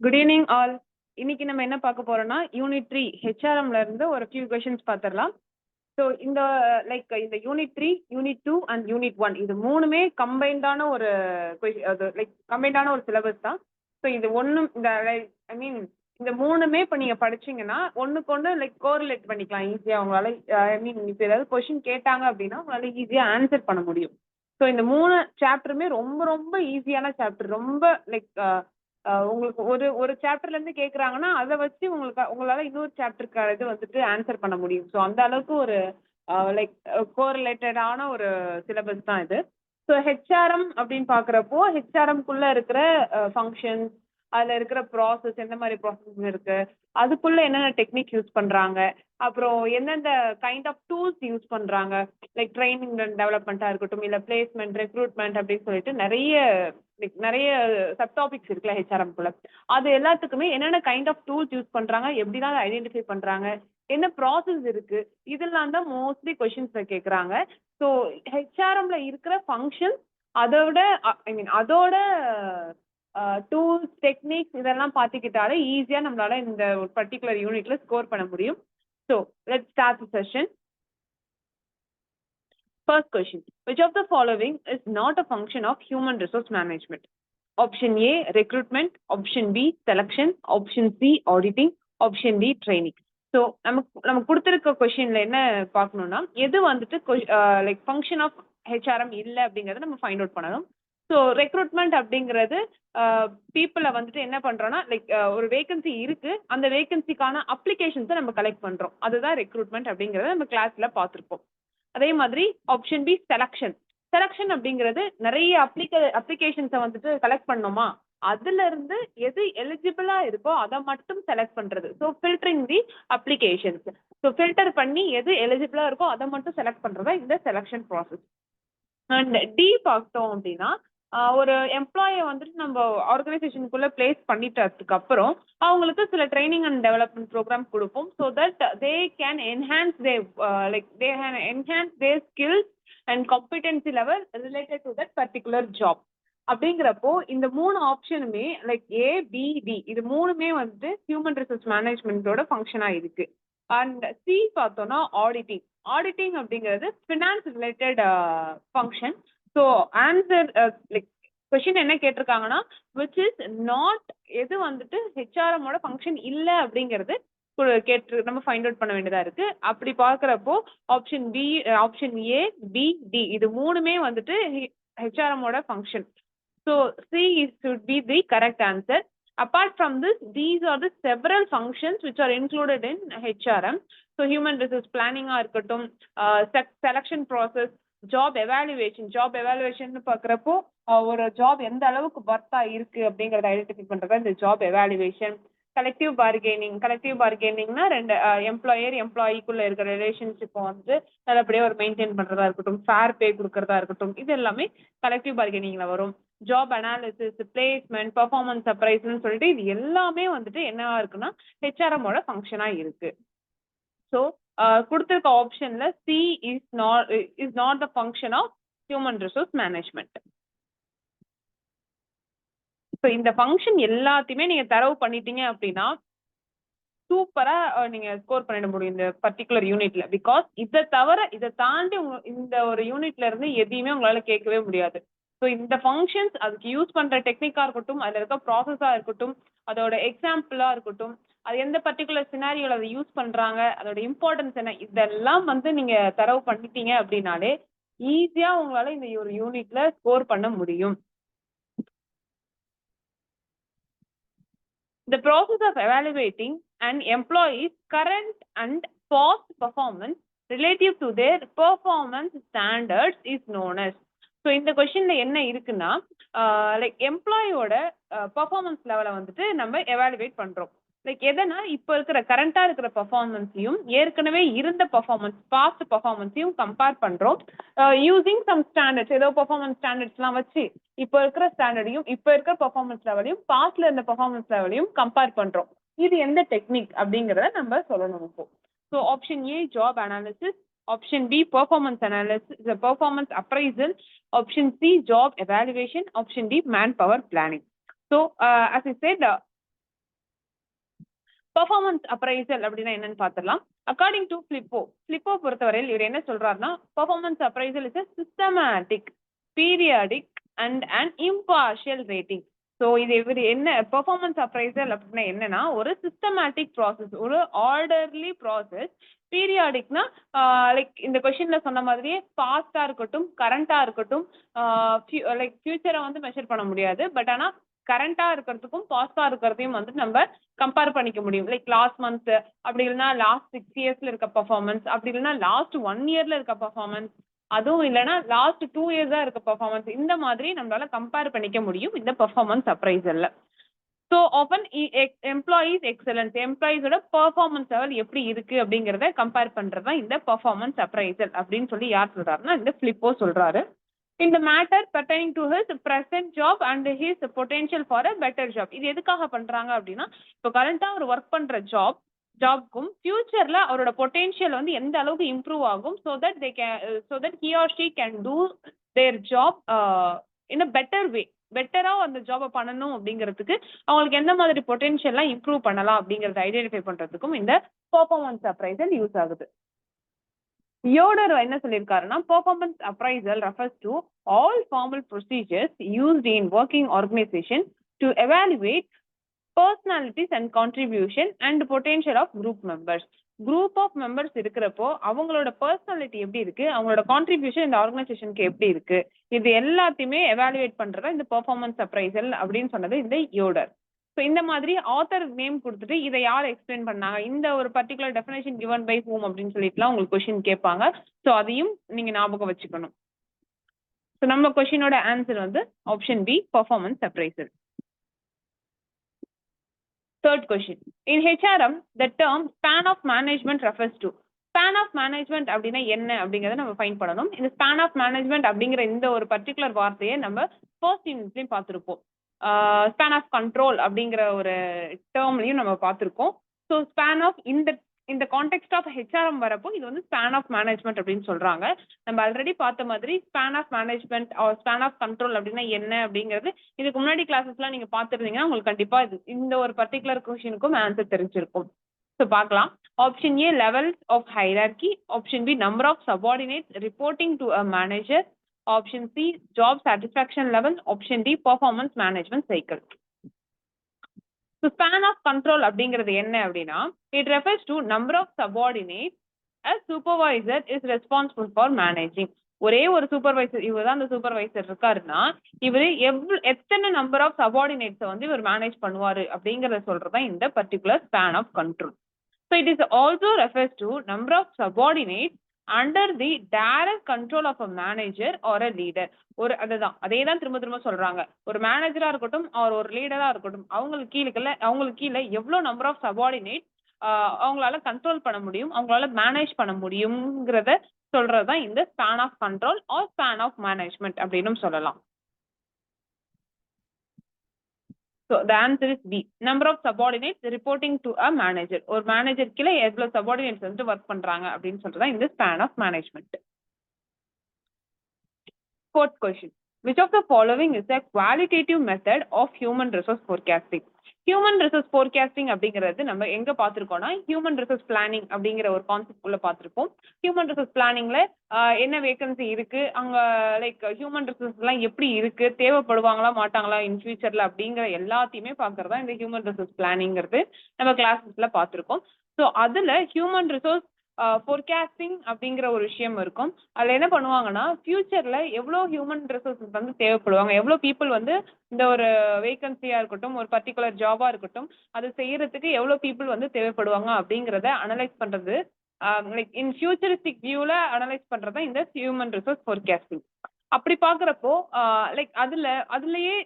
Good evening all. இன்னைக்கு நம்ம என்ன பார்க்க போறோம்னா யூனிட் 3 ஹெச்ஆர்எம்ல இருந்து ஒரு ஃபியூ கொஷின்ஸ் பார்த்துடலாம். ஸோ இந்த இந்த யூனிட் 3, யூனிட் 2 அண்ட் யூனிட் 1 இது மூணுமே கம்பைண்டான ஒரு கம்பைண்டான ஒரு சிலபஸ் தான். ஸோ இது ஒன்றும் இந்த ஐ மீன் இந்த மூணுமே இப்போ நீங்கள் படிச்சீங்கன்னா ஒன்றுக்கு ஒன்று கோரிலேட் பண்ணிக்கலாம் ஈஸியாக உங்களால். ஐ மீன் இப்போ ஏதாவது கொஷின் கேட்டாங்க அப்படின்னா உங்களால் ஈஸியாக ஆன்சர் பண்ண முடியும். ஸோ இந்த மூணு சாப்டருமே ரொம்ப ரொம்ப ஈஸியான சாப்டர். ரொம்ப உங்களுக்கு ஒரு ஒரு சாப்டர்ல இருந்து கேக்குறாங்கன்னா அதை வச்சு உங்களால இன்னொரு சாப்டருக்கு இது வந்துட்டு ஆன்சர் பண்ண முடியும். ஸோ அந்த அளவுக்கு ஒரு கோரிலேட்டடான ஒரு சிலபஸ் தான் இது. ஸோ ஹெச்ஆர்எம் அப்படின்னு பாக்குறப்போ ஹெச்ஆர்எம்குள்ள இருக்கிற ஃபங்க்ஷன்ஸ், அதுல இருக்கிற ப்ராசஸ், எந்த மாதிரி ப்ராசஸ் இருக்கு, அதுக்குள்ள என்னென்ன டெக்னிக் யூஸ் பண்றாங்க, அப்புறம் எந்தெந்த கைண்ட் ஆஃப் டூல்ஸ் யூஸ் பண்றாங்க, ட்ரைனிங் டெவலப்மெண்ட்டா இருக்கட்டும், இல்ல பிளேஸ்மெண்ட், ரெக்ரூட்மெண்ட் அப்படின்னு சொல்லிட்டு நிறைய சப் டாபிக்ஸ் இருக்குல்ல ஹெச்ஆர்எம்குள்ள. அது எல்லாத்துக்குமே என்னென்ன கைண்ட் ஆஃப் டூல்ஸ் யூஸ் பண்றாங்க, எப்படிதான் அதை ஐடென்டிஃபை பண்றாங்க, என்ன ப்ராசஸ் இருக்கு, இதெல்லாம் தான் மோஸ்ட்லி கொஸ்டின்ஸ்ல கேட்குறாங்க. ஸோ ஹெச்ஆர்எம்ல இருக்கிற ஃபங்க்ஷன் அதோட அதோட டூல்ஸ், டெக்னிக்ஸ் இதெல்லாம் பார்த்துக்கிட்டாலே ஈஸியாக நம்மளால இந்த ஒரு பர்டிகுலர் யூனிட்ல ஸ்கோர் பண்ண முடியும். So let's start the session. First question, which of the following is not a function of human resource management? Option A, recruitment. Option B, selection. Option C, auditing. Option D, training. So நமக்கு கொடுத்துருக்க கொஸ்டின்ல என்ன பார்க்கணும்னா எது வந்துட்டு function of HRM இல்லை அப்படிங்கிறத நம்ம ஃபைண்ட் அவுட் பண்ணணும். ஸோ ரெக்ரூட்மெண்ட் அப்படிங்கிறது பீப்புளை வந்துட்டு என்ன பண்றோம்னா ஒரு வேகன்சி இருக்கு, அந்த வேகன்சிக்கான அப்ளிகேஷன்ஸை நம்ம கலெக்ட் பண்றோம், அதுதான் ரெக்ரூட்மெண்ட் அப்படிங்கிறத நம்ம கிளாஸ்ல பார்த்துருப்போம். அதே மாதிரி ஆப்ஷன் பி, செலக்ஷன். செலக்ஷன் அப்படிங்கிறது நிறைய அப்ளிகேஷன்ஸை வந்துட்டு கலெக்ட் பண்ணோமா, அதுல இருந்து எது எலிஜிபிளா இருக்கோ அதை மட்டும் செலக்ட் பண்றது. ஸோ ஃபில்டரிங் தி அப்ளிகேஷன்ஸ். ஸோ ஃபில்டர் பண்ணி எது எலிஜிபிளா இருக்கோ அதை மட்டும் செலக்ட் பண்றதா இந்த செலக்ஷன் ப்ராசஸ். அண்ட் டி பார்த்தோம் அப்படின்னா ஒரு எம்ப்ளாயை வந்துட்டு நம்ம ஆர்கனைசேஷனுக்குள்ள பிளேஸ் பண்ணிட்டதுக்கு அப்புறம் அவங்களுக்கு சில ட்ரைனிங் அண்ட் டெவலப்மெண்ட் ப்ரோக்ராம் கொடுப்போம். So that they can enhance there skills and competency level related to that particular job. அப்படிங்கிறப்போ இந்த மூணு ஆப்ஷனுமே ஏ, பி, டி இது மூணுமே வந்துட்டு ஹியூமன் ரிசோர்ஸ் மேனேஜ்மெண்டோட ஃபங்க்ஷனா இருக்கு. அண்ட் சி பார்த்தோம்னா ஆடிட்டிங். ஆடிட்டிங் அப்படிங்கிறது finance related function. So answer question என்ன கேட்டிருக்காங்கன்னா விச் இஸ் நாட், எது வந்துட்டு ஹெச்ஆர்எம்மோட ஃபங்க்ஷன் இல்லை அப்படிங்கிறது நம்ம ஃபைண்ட் அவுட் பண்ண வேண்டியதா இருக்கு. அப்படி பார்க்குறப்போ option B, option A, B, D இது மூணுமே வந்துட்டு ஹெச்ஆர்எம்மோட function. So C should be the correct answer. Apart from this, these are the several functions which are included in HRM. So human resource planning இருக்கட்டும், selection process, job evaluation. Job evaluation பார்க்குறப்போ ஒரு job எந்த அளவுக்கு வர்த்தா இருக்கு அப்படிங்கிறத identify பண்றது இந்த job evaluation. Collective பார்கெனிங்னா ரெண்டு எம்ப்ளாயர் எம்ப்ளாயிக்குள்ள இருக்கிற ரிலேஷன்ஷிப்பை வந்து நல்லபடியாக ஒரு மெயின்டைன் பண்றதா இருக்கட்டும், ஃபேர் பே கொடுக்கறதா இருக்கட்டும், இது எல்லாமே கலெக்டிவ் பார்கெனிங்ல வரும். ஜாப் அனாலிசிஸ், பிளேஸ்மெண்ட், பெர்ஃபார்மன்ஸ் அப்ரைசல்னு சொல்லிட்டு இது எல்லாமே வந்துட்டு என்னவா இருக்குன்னா ஹெச்ஆர்எம்மோட ஃபங்க்ஷனா இருக்கு. ஸோ கொடுத்துருக்க ஆப்ஷன்ல C is not the function of human resource management. So இந்த ஃபங்க்ஷன் எல்லாத்தையுமே நீங்க தரவு பண்ணிட்டீங்க அப்படின்னா சூப்பரா நீங்க ஸ்கோர் பண்ணிட முடியும் இந்த பர்டிகுலர் யூனிட்ல. பிகாஸ் இதை தவிர இதை தாண்டி இந்த ஒரு யூனிட்ல இருந்து எதையுமே உங்களால கேட்கவே முடியாது. ஸோ இந்த ஃபங்க்ஷன்ஸ் அதுக்கு யூஸ் பண்ற டெக்னிக்கா இருக்கட்டும், அதுல இருக்க ப்ராசஸா இருக்கட்டும், அதோட எக்ஸாம்பிளா இருக்கட்டும், அது எந்த பர்டிகுலர் சினாரியோல அதை யூஸ் பண்றாங்க, அதோட இம்பார்ட்டன்ஸ் என்ன, இதெல்லாம் வந்து நீங்க தரவு பண்ணிட்டீங்க அப்படின்னாலே ஈஸியா உங்களால இந்த ஒரு யூனிட்ல ஸ்கோர் பண்ண முடியும். The process of evaluating an employee's current and past performance relative to their performance standards is known as. So இந்த கொஸ்டின்ல என்ன இருக்குன்னா எம்ப்ளாயோட பெர்ஃபார்மன்ஸ் லெவலை வந்துட்டு நம்ம எவாலுவேட் பண்றோம். எதனா இப்போ இருக்கிற கரண்டா இருக்கிற பெர்ஃபார்மன்ஸையும் ஏற்கனவே இருந்த பெர்ஃபார்மன்ஸ், பாஸ்ட் பெர்ஃபார்மன்ஸையும் கம்பேர் பண்றோம் யூசிங் சம் ஸ்டாண்டர்ட்ஸ். ஏதோ பெர்ஃபார்மன்ஸ் ஸ்டாண்டர்ட்ஸ்லாம் வச்சு இப்போ இருக்கிற ஸ்டாண்டர்டையும் இப்போ இருக்கிற பெர்ஃபார்மன்ஸ் லெவலையும் பாஸ்ட்ல இருந்த பெர்ஃபார்மன்ஸ் லெவலையும் கம்பேர் பண்றோம். இது எந்த டெக்னிக் அப்படிங்கிறத நம்ம சொல்லணும் இப்போ. So option A job analysis, option B performance analysis, performance appraisal, option C job evaluation, option D man power planning. So as I said, performance appraisal அப்படின்னா என்னன்னு பார்த்துடலாம். அக்கார்டிங் டு ஃபிளிப்போ பொறுத்தவரையில் இவர் என்ன சொல்றாருன்னா, performance appraisal is a systematic, periodic and an impartial rating. So இது இவர் என்ன பெர்ஃபார்மன்ஸ் அப்ரைசல் அப்படின்னா என்னன்னா, ஒரு சிஸ்டமேட்டிக் ப்ராசஸ், ஒரு ஆர்டர்லி ப்ராசஸ். பீரியாடிக்னா லைக் இந்த கொஸ்டின்ல சொன்ன மாதிரியே பாஸ்டா இருக்கட்டும், கரண்டா இருக்கட்டும், லைக் ஃபியூச்சரை வந்து மெஷர் பண்ண முடியாது. பட் ஆனா கரண்டா இருக்கிறதுக்கும் பாஸ்டா இருக்கிறதையும் வந்து நம்ம கம்பேர் பண்ணிக்க முடியும். லைக் லாஸ்ட் மந்த், அப்படி இல்லைன்னா லாஸ்ட் 6 இயர்ஸ்ல இருக்க பர்ஃபார்மன்ஸ், அப்படி இல்லைன்னா லாஸ்ட் 1 இயர்ல இருக்க பர்ஃபார்மன்ஸ், அதுவும் இல்லைன்னா லாஸ்ட் 2 இயர்ஸா இருக்க பர்ஃபார்மன்ஸ். இந்த மாதிரி நம்மளால கம்பேர் பண்ணிக்க முடியும் இந்த பெர்ஃபார்மன்ஸ் அப்ரைசல்ல. ஸோ ஆஃபன் எம்ப்ளாயீஸ் எக்ஸலன்ஸ், எம்ப்ளாயீஸோட பெர்ஃபார்மன்ஸ் லெவல் எப்படி இருக்கு அப்படிங்கிறத கம்பேர் பண்றதா இந்த பெர்ஃபார்மன்ஸ் அப்ரைசல் அப்படின்னு சொல்லி யார் சொல்றாருன்னா இந்த ஃபிளிப்போ சொல்றாரு. In the matter pertaining to his present job and his potential for a better job. இது எதுக்காக பண்றாங்க அப்படின்னா, இப்போ கரண்டா அவர் ஒர்க் பண்ற ஜாப்க்கும் ஃபியூச்சர்ல அவரோட பொட்டென்ஷியல் வந்து எந்த அளவுக்கு இம்ப்ரூவ் ஆகும், so that he or she can do their job in a better way. பெட்டரா அந்த ஜாபை பண்ணணும் அப்படிங்கிறதுக்கு அவங்களுக்கு எந்த மாதிரி பொட்டென்ஷியல்லாம் இம்ப்ரூவ் பண்ணலாம் அப்படிங்கறத ஐடென்டிஃபை பண்றதுக்கும் இந்த பெர்ஃபார்மன்ஸ் அப்ரைசல் யூஸ் ஆகுது. யோடர் என்ன சொல்லியிருக்காருன்னா, performance appraisal refers to all formal procedures used in working organization to evaluate personalities and contribution and potential of group members. Group of members இருக்கிறப்போ அவங்களோட பர்சனாலிட்டி எப்படி இருக்கு, அவங்களோட கான்ட்ரிபியூஷன் இந்த ஆர்கனைசேஷனுக்கு எப்படி இருக்கு, இது எல்லாத்தையுமே எவாலுவேட் பண்றதா இந்த பெர்ஃபார்மன்ஸ் அப்ரைசல் அப்படின்னு சொன்னது இந்த யோடர். ஸோ இந்த மாதிரி ஆத்தர் நேம் கொடுத்துட்டு இதை யார் எக்ஸ்பிளைன் பண்ணாங்க, இந்த ஒரு particular definition given by whom அப்படின்னு சொல்லிட்டுலாம் உங்களுக்கு கொஸ்டின் கேட்பாங்க. ஸோ அதையும் நீங்க ஞாபகம் வச்சுக்கணும். ஸோ நம்ம கொஸ்டினோட ஆன்சர் வந்து option B, performance appraisal. Third question. In HRM, the term span of management refers to. Span of management அப்படின்னா என்ன அப்படிங்கறத நம்ம ஃபைண்ட் பண்ணணும். இந்த span of management அப்படிங்கிற இந்த ஒரு பர்டிகுலர் வார்த்தையை நம்ம ஃபர்ஸ்ட் யூனிட்லயும் பார்த்திருப்போம். ஸ்பேன் ஆஃப் கண்ட்ரோல் அப்படிங்கிற ஒரு டேர்ம்லையும் நம்ம பார்த்திருக்கோம். ஸோ ஸ்பேன் ஆஃப் இந்த கான்டெக்ட் ஆஃப் ஹெச்ஆர்எம் வரப்போ இது வந்து ஸ்பேன் ஆஃப் மேனேஜ்மெண்ட் அப்படின்னு சொல்றாங்க. நம்ம ஆல்ரெடி பார்த்த மாதிரி span of management span of control அப்படின்னா என்ன அப்படிங்கிறது இதுக்கு முன்னாடி கிளாஸஸ்லாம் நீங்க பார்த்துருந்தீங்கன்னா உங்களுக்கு கண்டிப்பா இந்த ஒரு பர்டிகுலர் கொஸ்டினுக்கும் ஆன்சர் தெரிஞ்சிருக்கும். ஸோ பார்க்கலாம். Option A levels of hierarchy, option B number of subordinates reporting to a manager, option C job satisfaction level, option D performance management cycle. So span of control அப்படிங்கிறது என்ன அப்படின்னா, it refers to number of subordinate a supervisor is responsible for managing. ஒரே ஒரு supervisor, இவர் தான் அந்த supervisor இருக்காருன்னா இவர் எத்தனை நம்பர் ஆஃப் சபார்டினேட்ஸை வந்து இவர் மேனேஜ் பண்ணுவாரு அப்படிங்கறத சொல்றதா இந்த particular span of control. So it is also refers to number of subordinates under the direct control of a manager or a leader. அதே தான் திரும்ப திரும்ப சொல்றாங்க. ஒரு மேனேஜரா இருக்கட்டும் ஆர் ஒரு லீடரா இருக்கட்டும், அவங்களுக்கு கீழே எவ்வளவு நம்பர் ஆஃப் சபார்டினேட் அவங்களால கண்ட்ரோல் பண்ண முடியும், அவங்களால மேனேஜ் பண்ண முடியுங்கிறத சொல்றதுதான் இந்த span of control or span of management அப்படின்னு சொல்லலாம். So the answer is B. Number of subordinates reporting to a manager. ஒரு மேனேஜர் கீழே எவ்வளவு சபார்டினேட்ஸ் வந்து ஒர்க் பண்றாங்க அப்படின்னு சொல்றதா இந்த span of management. Fourth question. Which of the following is a qualitative method of human resource forecasting? Human resource forecasting அப்படிங்கிறது நம்ம எங்க பார்த்திருக்கோம்னா ஹியூமன் ரிசோர்ஸ் பிளானிங் அப்படிங்கிற ஒரு கான்செப்ட் உள்ள பார்த்திருப்போம். ஹியூமன் ரிசோர்ஸ் பிளானிங்ல என்ன வேகன்சி இருக்கு, அங்க லைக் ஹியூமன் ரிசோர்ஸ் எல்லாம் எப்படி இருக்கு, தேவைப்படுவாங்களா மாட்டாங்களா இன் ஃபியூச்சர்ல அப்படிங்கிற எல்லாத்தையுமே பார்க்கறதா இந்த ஹியூமன் ரிசோர்ஸ் பிளானிங்கிறது நம்ம கிளாஸஸ்ல பார்த்திருக்கோம். ஸோ அதுல ஹியூமன் ரிசோர்ஸ் ஃபோர்காஸ்டிங் அப்படிங்கிற ஒரு விஷயம் இருக்கும். அதுல என்ன பண்ணுவாங்கன்னா ஃபியூச்சர்ல எவ்வளவு ஹியூமன் ரிசோர்ஸஸ் வந்து தேவைப்படுவாங்க, எவ்வளவு பீப்புள் வந்து இந்த ஒரு வேகன்சியா இருக்கட்டும் ஒரு பர்டிகுலர் ஜாபா இருக்கட்டும் அது செய்யறதுக்கு எவ்வளவு பீப்புள் வந்து தேவைப்படுவாங்க அப்படிங்கிறத அனலைஸ் பண்றது, லைக் இன் ஃபியூச்சரிஸ்டிக் வியூல அனலைஸ் பண்றதா இந்த ஹியூமன் ரிசோர்ஸ் ஃபோர்காஸ்டிங். அப்படி பாக்குறப்போ லைக் அதுலயே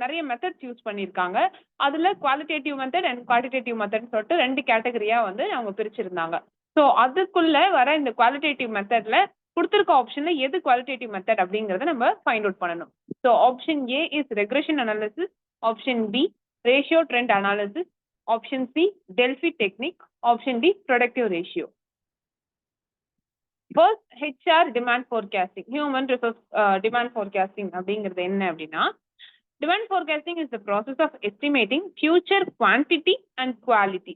நிறைய மெத்தட்ஸ் யூஸ் பண்ணியிருக்காங்க. அதுல qualitative method and quantitative method சொல்லிட்டு 2 கேட்டகரியா வந்து அவங்க பிரிச்சிருந்தாங்க. ஸோ அதுக்குள்ள வர இந்த குவாலிட்டேட்டிவ் மெத்தட்ல கொடுத்துருக்க ஆப்ஷன்ல எது குவாலிட்டேட்டிவ் மெத்தட் அப்படிங்கறத நம்ம ஃபைண்ட் அவுட் பண்ணணும். So option A is regression analysis, option B ratio trend analysis, option C Delphi technique, option D productive ratio. First HR demand forecasting, human resource demand forecasting அப்படிங்கிறது என்ன அப்படின்னா, demand forecasting is the process of estimating future quantity and quality.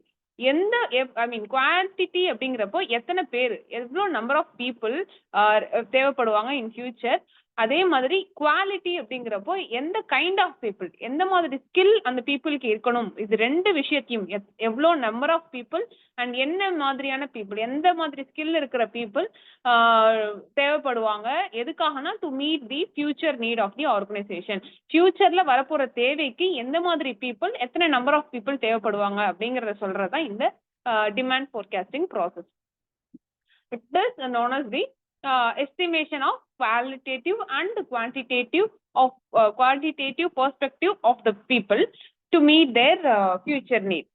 எந்த I mean quantity அப்படிங்கிறப்போ எத்தனை பேர், எவ்வளோ number of people தேவைப்படுவாங்க in future. அதே மாதிரி குவாலிட்டி அப்படிங்கிறப்போ எந்த கைண்ட் ஆஃப் பீப்புள், எந்த மாதிரி ஸ்கில் அந்த பீப்புளுக்கு இருக்கணும். இது ரெண்டு விஷயத்தையும் எவ்வளோ நம்பர் ஆஃப் பீப்புள் அண்ட் என்ன மாதிரியான பீப்புள், எந்த மாதிரி ஸ்கில் இருக்கிற பீப்புள் தேவைப்படுவாங்க. எதுக்காகனா to meet the future need of the organisation. ஃபியூச்சர்ல வரப்போற தேவைக்கு எந்த மாதிரி பீப்புள், எத்தனை நம்பர் ஆஃப் பீப்புள் தேவைப்படுவாங்க அப்படிங்கறத சொல்றதுதான் இந்த demand forecasting process. It is known as the estimation of qualitative and quantitative perspective of the people to meet their future needs.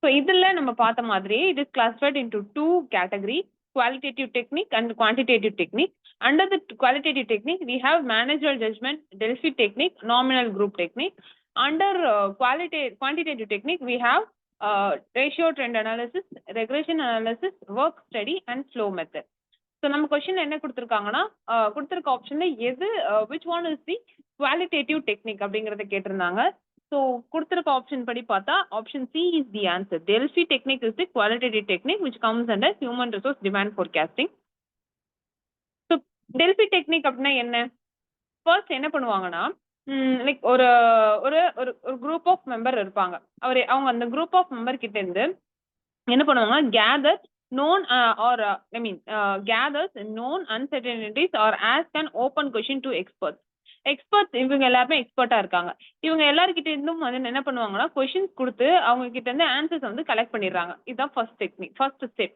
So இதுல நம்ம பார்த்த மாதிரி it is classified into two categories, qualitative technique and quantitative technique. Under the qualitative technique we have managerial judgment, Delphi technique, nominal group technique. Under quantitative technique we have ratio trend analysis, regression analysis, work study and flow method. So நம்ம question என்ன கொடுத்திருக்காங்கன்னா கொடுத்திருக்க ஆப்ஷன்ல எது which one is the qualitative technique அப்படிங்கறத கேட்டிருந்தாங்க. So கொடுத்திருக்க option படி பார்த்தா option C is the answer. Delphi technique is the qualitative technique which comes under human resource demand forecasting. So Delphi technique அப்படின்னா என்ன? ஃபர்ஸ்ட் என்ன பண்ணுவாங்கன்னா லைக் ஒரு ஒரு ஒரு குரூப் ஆஃப் மெம்பர் இருப்பாங்க. அவங்க அந்த குரூப் ஆஃப் மெம்பர் கிட்ட இருந்து என்ன பண்ணுவாங்க, gather known or I mean gathers known uncertainties or ask an open question to experts. Experts இவங்க எல்லாருமே எக்ஸ்பர்ட்டா இருக்காங்க. இவங்க எல்லாருக்கிட்ட இருந்தும் வந்து என்ன பண்ணுவாங்கன்னா கொஸ்டின்ஸ் கொடுத்து அவங்க கிட்ட இருந்து ஆன்சர்ஸ் வந்து கலெக்ட் பண்ணிடுறாங்க. இதுதான் first technique, first step.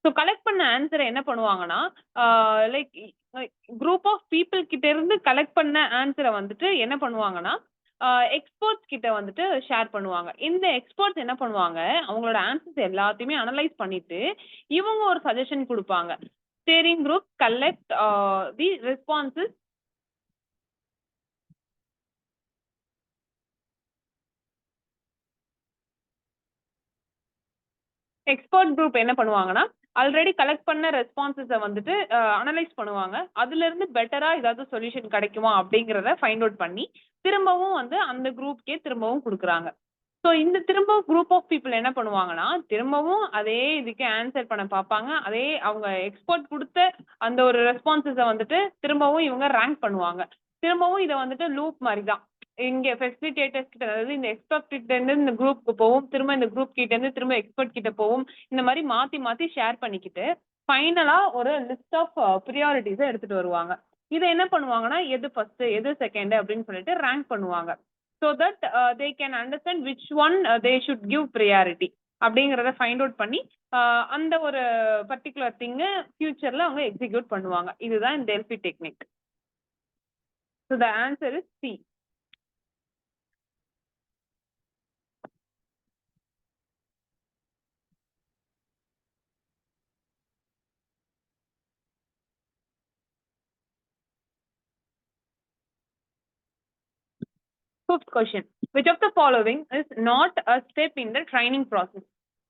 So collect பண்ண ஆன்சரை என்ன பண்ணுவாங்கன்னா லைக் குரூப் ஆஃப் பீப்புள் கிட்ட இருந்து கலெக்ட் பண்ண ஆன்சரை வந்துட்டு என்ன பண்ணுவாங்கன்னா எக்ஸ்பர்ட்ஸ் கிட்ட வந்துட்டு ஷேர் பண்ணுவாங்க. இந்த எக்ஸ்பர்ட்ஸ் என்ன பண்ணுவாங்க, அவங்களோட ஆன்சர்ஸ் எல்லாத்தையுமே அனலைஸ் பண்ணிட்டு இவங்க ஒரு சஜஷன் கொடுப்பாங்க. ஸ்டேரிங் குரூப் கலெக்ட் தி ரெஸ்பான்சஸ். எக்ஸ்பர்ட் குரூப் என்ன பண்ணுவாங்கன்னா ஆல்ரெடி கலெக்ட் பண்ண ரெஸ்பான்சஸை வந்துட்டு அனலைஸ் பண்ணுவாங்க. அதுல இருந்து பெட்டரா ஏதாவது சொல்யூஷன் கிடைக்குமா அப்படிங்கிறத ஃபைண்ட் அவுட் பண்ணி திரும்பவும் வந்து அந்த குரூப்கே திரும்பவும் கொடுக்குறாங்க. ஸோ இந்த திரும்ப குரூப் ஆஃப் பீப்புள் என்ன பண்ணுவாங்கன்னா திரும்பவும் அதே இதுக்கு ஆன்சர் பண்ண பார்ப்பாங்க. அதே அவங்க எக்ஸ்பர்ட் கொடுத்த அந்த ஒரு ரெஸ்பான்சஸை வந்துட்டு திரும்பவும் இவங்க ரேங்க் பண்ணுவாங்க. திரும்பவும் இதை வந்துட்டு லூப் மாதிரி தான். இங்க ஃபெசிலிட்டேட்டர்ஸ் கிட்ட, அதாவது இந்த எக்ஸ்பர்ட் கிட்ட இருந்து இந்த குரூப்க்கு போகும், திரும்ப இந்த குரூப் கிட்ட இருந்து திரும்ப எக்ஸ்பர்ட் கிட்ட போகும். இந்த மாதிரி மாத்தி மாத்தி ஷேர் பண்ணிக்கிட்டு ஃபைனலா ஒரு லிஸ்ட் ஆஃப் ப்ரியாரிட்டிஸை எடுத்துட்டு வருவாங்க. இதை என்ன பண்ணுவாங்கன்னா எது ஃபர்ஸ்ட் எது செகண்ட் அப்படின்னு சொல்லிட்டு ரேங்க் பண்ணுவாங்க. So that they can understand which one they should give priority அப்படிங்கிறத ஃபைண்ட் அவுட் பண்ணி அந்த ஒரு பர்டிகுலர் திங்கு ஃபியூச்சர்ல அவங்க எக்ஸிக்யூட் பண்ணுவாங்க. இதுதான் இந்த Delphi technique. So the answer is C. Fifth question. Which of the following is not a step in the training process?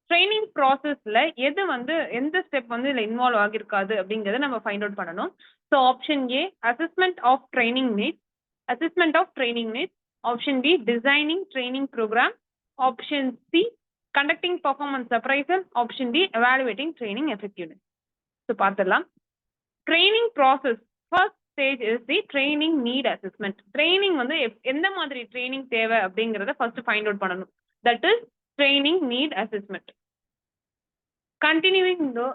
Training ப்ராசஸ்ல எது வந்து எந்த ஸ்டெப் வந்து இதுல இன்வால்வ் ஆகிருக்காது அப்படிங்கறத நம்ம ஃபைண்ட் அவுட் பண்ணணும். So option A assessment of training needs, option B designing training programme, option C conducting performance appraisal, option D evaluating training effectiveness. So பார்த்துடலாம். Training process first stage is the training need assessment. Training வந்து எந்த மாதிரி training தேவை அப்படிங்கறத first find out பண்ணணும். That is training need assessment. Continuing, the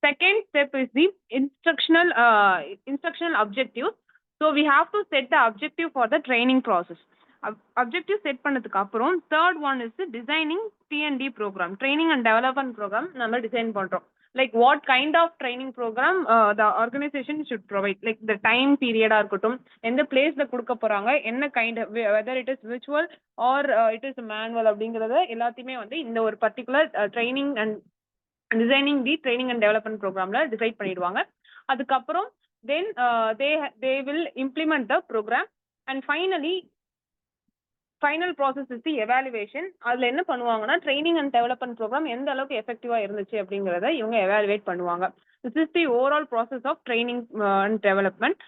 second step is the instructional objectives. So we have to set the objective for the training process. Objective set பண்ணதுக்கு அப்புறம் third one is the designing T&D program, training and development program நம்ம design பண்றோம். Like what kind of training program the organization should provide, like the time period இருக்கட்டும், எந்த பிளேஸ்ல கொடுக்க போறாங்க, என்ன kind, whether it is virtual or it is manual அப்படிங்கறத எல்லாத்தையுமே வந்து இந்த ஒரு particular training and designing the training and development ப்ரோக்ராம்ல டிசைட் பண்ணிடுவாங்க. அதுக்கப்புறம் then they will implement the program and finally final process is the evaluation. அதுல என்ன பண்ணுவாங்கன்னா ட்ரைனிங் அண்ட் டெவலப்மெண்ட் ப்ரோக்ராம் எந்த அளவுக்கு எஃபெக்டிவா இருந்துச்சு அப்படிங்கறத இவங்க எவாலுவேட் பண்ணுவாங்க. This is the overall process of training and development.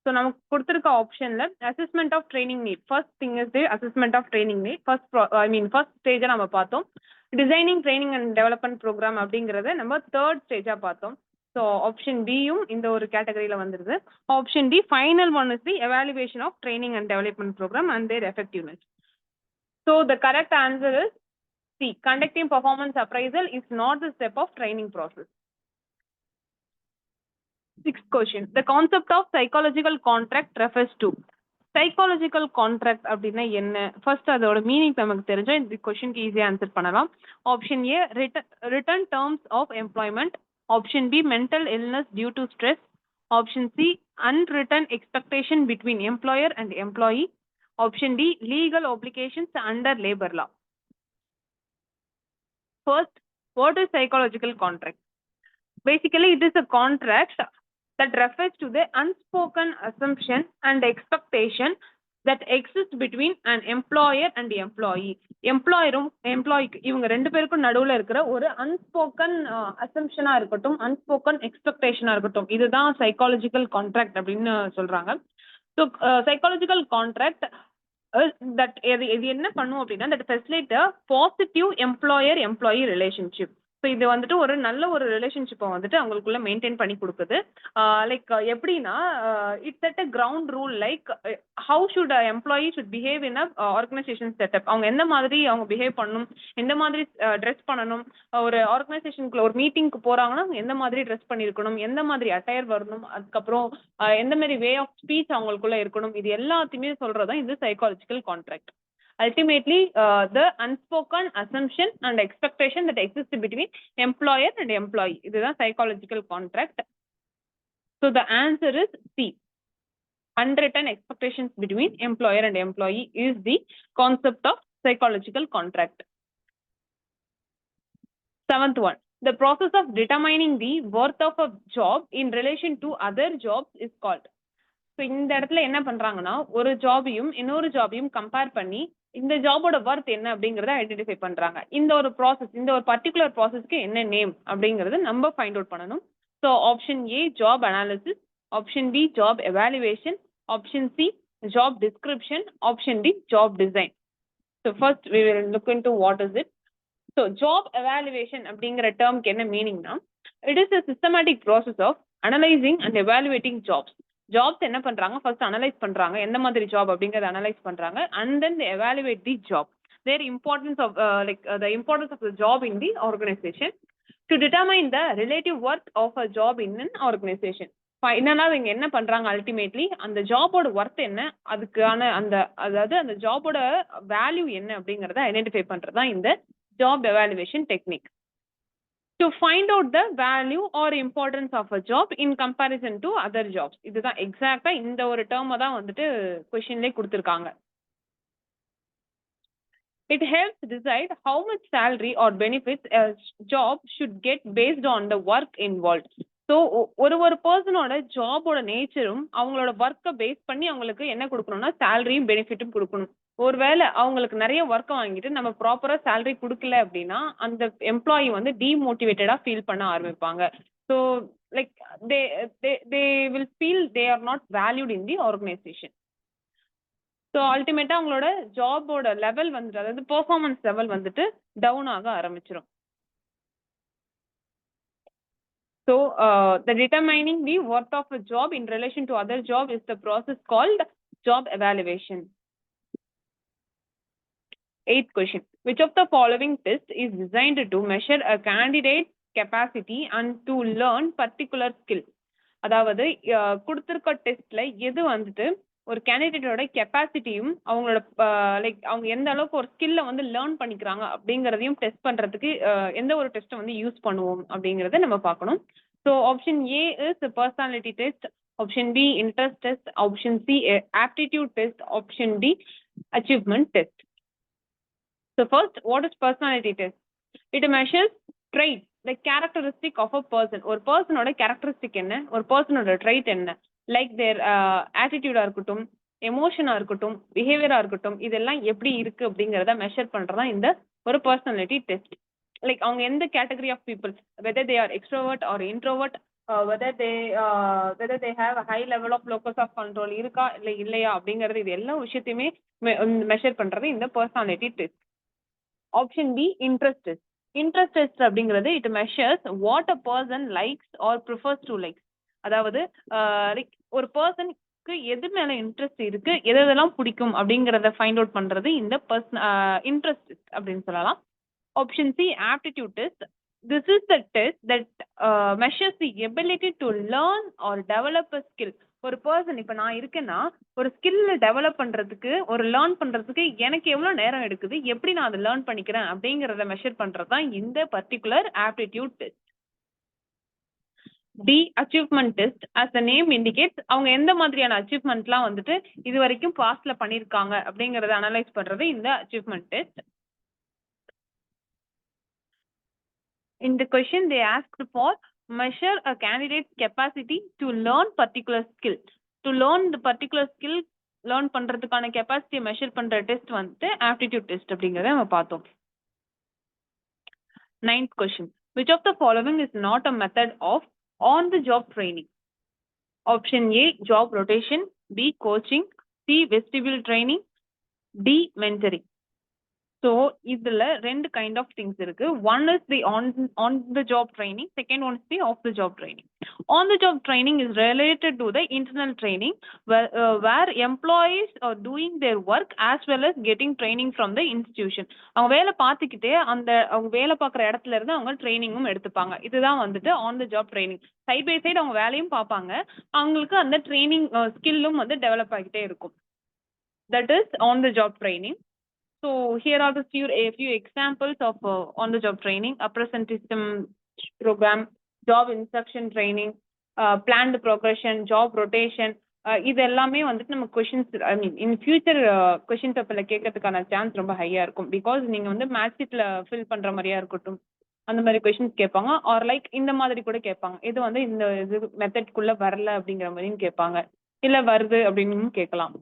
So நமக்கு கொடுத்துருக்க ஆப்ஷன்ல assessment of training need, first thing is the assessment of training need. First ஸ்டேஜை நம்ம பார்த்தோம். Designing training and development programme அப்படிங்கிறத நம்ம தேர்ட் ஸ்டேஜா பார்த்தோம். ஸோ ஆப்ஷன் பியும் இந்த ஒரு கேட்டகரியில வந்துருது. Option D final one is the evaluation of training and development programme and their effectiveness. So the correct answer is C. Conducting performance appraisal is not the step of training process. Sixth question. The concept of psychological contract refers to. Psychological contract அப்படின்னா என்ன? First அதோட meaning நமக்கு தெரிஞ்சா இந்த கொஸ்டினுக்கு ஈஸியா answer பண்ணலாம். Option A written terms of employment. Option B mental illness due to stress. Option C unwritten expectation between employer and employee. Option D legal obligations under labor law. First, what is psychological contract? Basically, it is a contract that refers to the unspoken assumption and expectation that exists between an employer and employee. எம்ப்ளாயரும் எம்ப்ளாய்க்கு இவங்க ரெண்டு பேருக்கும் நடுவில் இருக்கிற ஒரு unspoken அசம்ஷனா இருக்கட்டும், unspoken எக்ஸ்பெக்டேஷனா இருக்கட்டும், இதுதான் psychological contract அப்படின்னு சொல்றாங்க. ஸோ சைக்காலஜிக்கல் கான்ட்ராக்ட் தட் இது என்ன பண்ணும் அப்படின்னா, that facilitate positive employer employee relationship. So இது வந்துட்டு ஒரு நல்ல ஒரு ரிலேஷன்ஷிப்பை வந்துட்டு அவங்களுக்குள்ள மெயின்டைன் பண்ணி கொடுக்குது. லைக் எப்படின்னா, it's at a ground rule. Like how should employee should behave in a organisation setup. அவங்க எந்த மாதிரி அவங்க பிஹேவ் பண்ணணும், எந்த மாதிரி ட்ரெஸ் பண்ணணும், ஒரு ஆர்கனைசேஷனுக்குள்ள ஒரு மீட்டிங்க்கு போறாங்கன்னா எந்த மாதிரி ட்ரெஸ் பண்ணியிருக்கணும், எந்த மாதிரி அட்டையர் வரணும், அதுக்கப்புறம் எந்த மாதிரி வே ஆஃப் ஸ்பீச் அவங்களுக்குள்ள இருக்கணும், இது எல்லாத்தையுமே சொல்றதுதான் இது psychological contract. Ultimately, the unspoken assumption and expectation that exists between employer and employee. This is a psychological contract. So the answer is C. Unwritten expectations between employer and employee is the concept of psychological contract. Seventh one. The process of determining the worth of a job in relation to other jobs is called. So இந்த இடத்துல என்ன பண்றாங்கன்னா, ஒரு ஜாபையும் இன்னொரு ஜாபையும் compare பண்ணி இந்த ஜாபோட worth என்ன அப்படிங்கறத ஐடென்டிஃபை பண்றாங்க. இந்த ஒரு ப்ராசஸ், இந்த ஒரு பர்டிகுலர் ப்ராசஸ்க்கு என்ன நேம் அப்படிங்கறது நம்ம ஃபைண்ட் அவுட் பண்ணணும். So option A job analysis, option B job evaluation, option C job description, option D job design. So first we will look into what is it. So job evaluation அப்படிங்கிற டேர்ம்க்கு என்ன மீனிங்னா, it is a systematic process of analyzing and evaluating jobs. Jobs என்ன பண்றாங்க, first analyse பண்றாங்க, எந்த மாதிரி job அப்படிங்கறத அனலைஸ் பண்றாங்க, and then they evaluate the job, their importance of the importance of the job in the organization to determine the relative worth of a job in an organization. என்னன்னா இவங்க என்ன பண்றாங்க, ultimately அந்த ஜாபோட worth என்ன, அதுக்கான அதாவது அந்த ஜாபோட வேல்யூ என்ன அப்படிங்கறத ஐடென்டிஃபை பண்றதுதான் இந்த job evaluation technique. To find out the value or importance of a job in comparison to other jobs. இதுதான் எக்ஸாக்ட்டா இந்த ஒரு டேர்மை தான் வந்துட்டு கொஸ்டின்லயே கொடுத்திருக்காங்க. It helps decide how much salary or benefits a job should get based on the work involved. So ஒரு பர்சனோட ஜாபோட நேச்சரும் அவங்களோட ஒர்க்கை பேஸ் பண்ணி அவங்களுக்கு என்ன கொடுக்கணும்னா சேலரியும் பெனிஃபிட்டும் கொடுக்கணும். ஒருவேளை அவங்களுக்கு நிறைய ஒர்க்கை வாங்கிட்டு நம்ம ப்ராப்பரா சேலரி கொடுக்கல அப்படின்னா அந்த எம்ப்ளாயி வந்து டிமோட்டிவேட்டடா ஃபீல் பண்ண ஆரம்பிப்பாங்க. So like they will feel they are not valued in the organisation. So அல்டிமேட்டா அவங்களோட ஜாபோட லெவல் வந்துட்டு, அதாவது பெர்ஃபார்மன்ஸ் லெவல் வந்துட்டு டவுன் ஆக ஆரம்பிச்சிடும். So the determining the worth of a job in relation to other job is the process called job evaluation. Eighth question. Which of the following test is designed to measure a candidate's capacity and to learn particular skill? அதாவது கொடுத்திருக்க டெஸ்ட்ல எது வந்துட்டு ஒரு கேண்டிடேட்டோட கெப்பாசிட்டியும் அவங்களோட like அவங்க எந்த அளவுக்கு ஒரு ஸ்கில்ல வந்து லேர்ன் பண்ணிக்கிறாங்க அப்படிங்கறதையும் டெஸ்ட் பண்றதுக்கு எந்த ஒரு டெஸ்ட்டை வந்து யூஸ் பண்ணுவோம் அப்படிங்கறத நம்ம பார்க்கணும். So option A is personality test, option B interest test, option C aptitude test, option D achievement test. So first, what is personality test? It measures trait, like characteristic of a person. ஒரு பர்சனோட characteristic என்ன, ஒரு பர்சனோட tried என்ன, like தேர் ஆட்டிடியூடா இருக்கட்டும், எமோஷனா இருக்கட்டும், பிஹேவியரா இருக்கட்டும், இதெல்லாம் எப்படி இருக்கு அப்படிங்கறத மெஷர் பண்றதா இந்த ஒரு பர்சனாலிட்டி டெஸ்ட். லைக் அவங்க எந்த category of peoples, whether they are extrovert or introvert, whether they have a high level of locus of control இருக்கா இல்லையா அப்படிங்கறது, இது எல்லா விஷயத்தையுமே மெஷர் பண்றது இந்த personality test. Option B interest test. Interest test அப்படிங்கிறது it measures what a person likes or prefers to likes. அதாவது ஒரு பர்சனுக்கு எது மேல இன்ட்ரெஸ்ட் இருக்கு, எதெல்லாம் பிடிக்கும் அப்படிங்கிறத ஃபைண்ட் அவுட் பண்றது இந்த இன்ட்ரெஸ்ட் டெஸ்ட் அப்படின்னு சொல்லலாம். Option C aptitude test. This is the test that measures the ability to learn or develop a skill. ஒரு பர்சன் இப்ப நான் இருக்கேன்னா ஒரு ஸ்கில்ல டெவலப் பண்றதுக்கு, ஒரு லேர்ன் பண்றதுக்கு எனக்கு எவ்வளவு நேரம் எடுக்குது, எப்படி நான் அதை லேர்ன் பண்ணிக்கிறேன் அப்படிங்கறத மெஷர் பண்றது தான் இந்த particular aptitude test. D achievement test. as the name indicates அவங்க எந்த மாதிரியான அச்சீவ்மெண்ட்லாம் வந்துட்டு இது வரைக்கும் பாஸ்ட்ல பண்ணிருக்காங்க அப்படிங்கறத அனலைஸ் பண்றது இந்த achievement test. In the question, they asked for measure a candidate's capacity to learn particular skill. To learn the particular skill, learn பண்றதுக்கான capacity measure பண்ற test வந்துட்டு aptitude test அப்படிங்கறத நம்ம பார்த்தோம். Ninth question. Which of the following is not a method of on-the-job training? Option A, job rotation. B, coaching. C, vestibular training. D, mentoring. So இதுல ரெண்டு kind of things இருக்கு. One is the on the job training, second one is the off the job training. On the job training is related to the internal training where employees are doing their work as well as getting training from the institution. அவங்க வேலை பார்த்துக்கிட்டே அவங்க வேலை பார்க்குற இடத்துல இருந்து அவங்க ட்ரைனிங்கும் எடுத்துப்பாங்க. இதுதான் வந்துட்டு on the job training. Side by side அவங்க வேலையும் பார்ப்பாங்க, அவங்களுக்கு அந்த ட்ரைனிங் ஸ்கில்லும் வந்து டெவலப் ஆகிட்டே இருக்கும். That is on the job training. So here are a few examples of on-the-job training: apprenticeship program, job instruction training, planned progression, job rotation. இது எல்லாமே வந்துட்டு நம்ம questions I mean in future question பேப்பர்ல கேட்கறதுக்கான chance ரொம்ப ஹையா இருக்கும். Because நீங்க வந்து மேட்ச் ஷீட்ல ஃபில் பண்ற மாதிரியா இருக்கட்டும், அந்த மாதிரி கொஷின்ஸ் கேட்பாங்க. ஆர் லைக் இந்த மாதிரி கூட கேட்பாங்க, இது வந்து இந்த இது மெத்தட்குள்ள வரல அப்படிங்கிற மாதிரியும் கேட்பாங்க, இல்ல வருது அப்படின்னு கேட்கலாம்.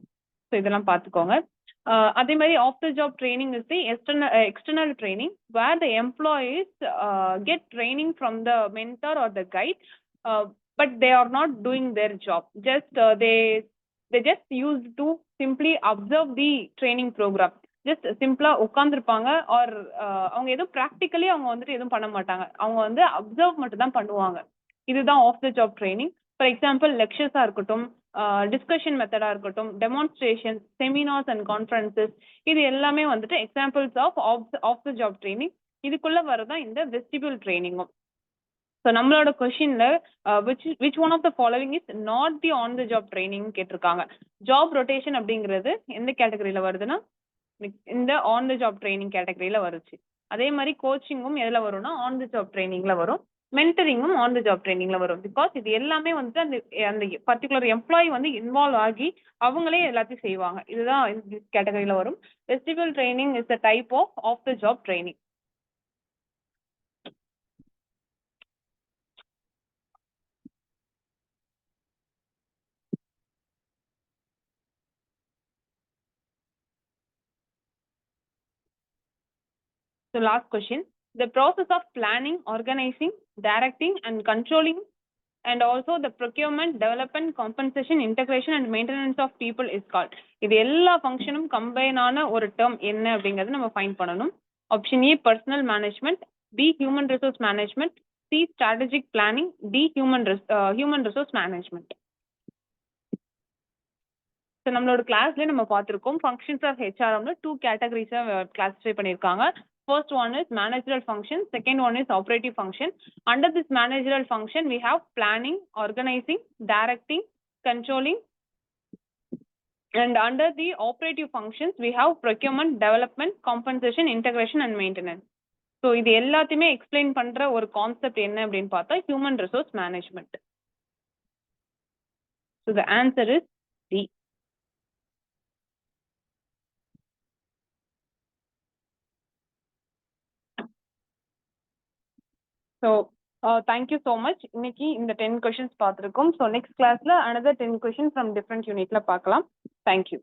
ஸோ இதெல்லாம் பார்த்துக்கோங்க. அதே மாதிரி off the job training is the external training where the employees get training from the mentor or the guide, but they are not doing their job. Just they just used to simply observe the training program. Just சிம்பிளா உட்காந்துருப்பாங்க. R அவங்க எதுவும் practically அவங்க வந்துட்டு எதுவும் பண்ண மாட்டாங்க, அவங்க வந்து அப்சர்வ் மட்டும் தான் பண்ணுவாங்க. இதுதான் of the job training. For example லெக்சர்ஸா இருக்கட்டும், டிஸ்கஷன் மெத்தடா இருக்கட்டும், டெமான்ஸ்ட்ரேஷன், செமினார்ஸ் அண்ட் கான்ஃபரன்சஸ், இது எல்லாமே வந்துட்டு examples of the job training. இதுக்குள்ள வரதான் இந்த வெஸ்டிபியூல் ட்ரைனிங்கும். ஸோ நம்மளோட கொஸ்டின்ல which one of the following is not the on the job training கேட்டிருக்காங்க. ஜாப் ரொட்டேஷன் அப்படிங்கிறது எந்த கேட்டகரியில வருதுன்னா இந்த ஆன் த ஜாப் ட்ரைனிங் கேட்டகரியில வருச்சு. அதே மாதிரி கோச்சிங்கும் எதுல வரும்னா ஆன் த ஜாப் ட்ரைனிங்ல வரும். மென்டரிங்கும் ஆன் த ஜாப் ட்ரைனிங்ல வரும். பிகாஸ் இது எல்லாமே வந்து அந்த அந்த பர்டிகுலர் எம்ப்ளாயி வந்து இன்வால்வ் ஆகி அவங்களே எல்லாத்தையும் செய்வாங்க. இதுதான் இந்த கேட்டகரியில வரும். Vestibule training is the type of the job training. So last question. The process of planning, organizing, directing and controlling and also the procurement, development, compensation, integration and maintenance of people is called. இது எல்லா ஃபங்க்ஷனும் combine ஆன ஒரு term என்ன அப்படிங்கறது நம்ம find பண்ணணும். Option A personnel management, B human resource management, C strategic planning, D human resource management. So நம்மளோட கிளாஸ்ல நம்ம பார்த்துருக்கோம் ஃபங்க்ஷன்ஸ் ஆஃப் ஹெச்ஆர்எம்ல 2 கேட்டகரிஸா கிளாஸிஃபை பண்ணியிருக்காங்க. First one is managerial function, second one is operative function. Under this managerial function, we have planning, organizing, directing, controlling. And under the operative functions, we have procurement, development, compensation, integration and maintenance. So இது எல்லாத்தையுமே explain பண்ற ஒரு concept என்ன அப்படின்னு பார்த்தா human resource management. So the answer is D. So thank you so much. இன்னைக்கு இந்த 10 questions பார்த்திருக்கோம். So next classல another 10 questions from different unitல பார்க்கலாம். Thank you.